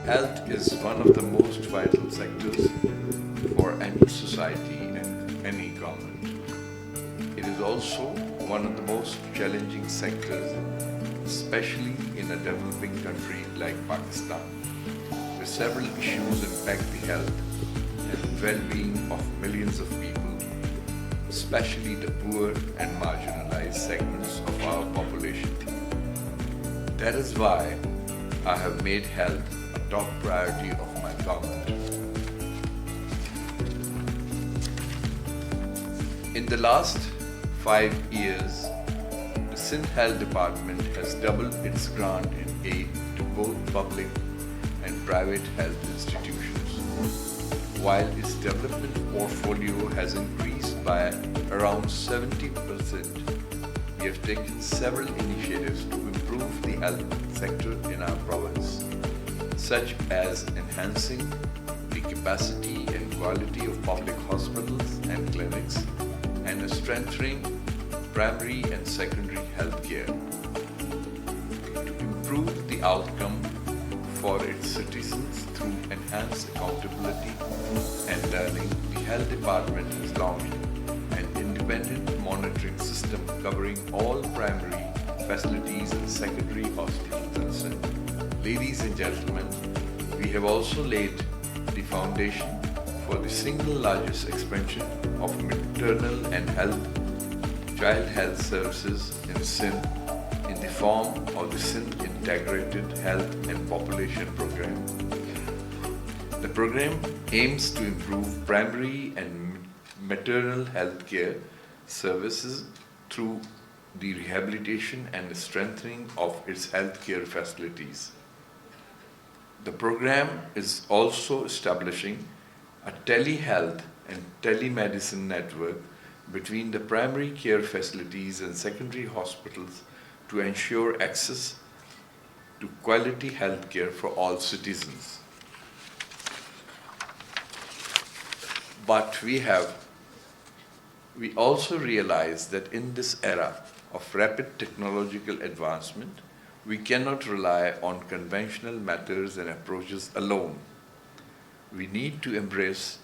Health is one of the most vital sectors for any society and any government. It is also one of the most challenging sectors, especially in a developing country like Pakistan, where several issues impact the health and well-being of millions of people, especially the poor and marginalized segments of our population. That is why I have made health a top priority of my government. In the last 5 years, the Sindh Health Department has doubled its grant in aid to both public and private health institutions, while its development portfolio has increased by around 70%. We have taken several initiatives to improve the health sector in our province, such as enhancing the capacity and quality of public hospitals and clinics, and strengthening primary and secondary health care. To improve the outcome for its citizens through enhanced accountability and learning, the Health Department has launched an independent monitoring system covering all primary facilities and secondary hospitals in Sindh. Ladies and gentlemen, we have also laid the foundation for the single largest expansion of maternal and child health services in Sindh in the form of the Sindh Integrated Health and Population Program. The program aims to improve primary and maternal health care services through the rehabilitation and strengthening of its healthcare facilities. The program is also establishing a telehealth and telemedicine network between the primary care facilities and secondary hospitals to ensure access to quality health care for all citizens. But we also realize that in this era of rapid technological advancement, we cannot rely on conventional methods and approaches alone. We need to embrace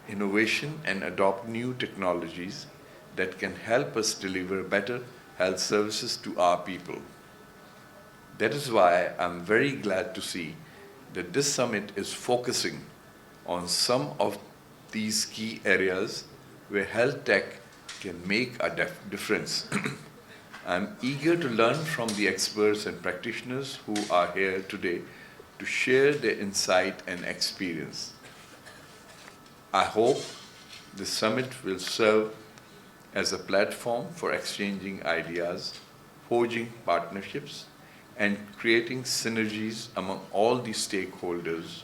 innovation and adopt new technologies that can help us deliver better health services to our people. That is why I'm very glad to see that this summit is focusing on some of these key areas where health tech can make a difference. I'm eager to learn from the experts and practitioners who are here today to share their insight and experience. I hope this summit will serve as a platform for exchanging ideas, forging partnerships, and creating synergies among all the stakeholders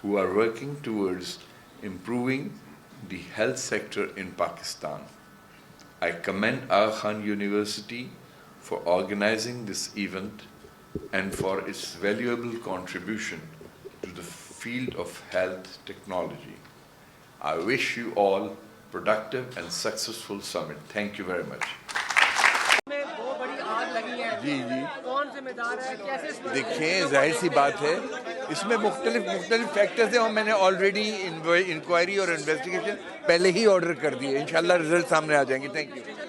who are working towards improving the health sector in Pakistan. I commend Aga Khan University for organizing this event and for its valuable contribution to the field of health technology. I wish you all productive and successful summit. Thank you very much. جی دیکھیں ظاہر سی بات ہے اس میں مختلف factors ہیں اور میں نے آلریڈی انکوائری اور انویسٹیگیشن پہلے ہی آرڈر کر دی ہے انشاءاللہ رزلٹ سامنے آ جائیں گے. Thank you.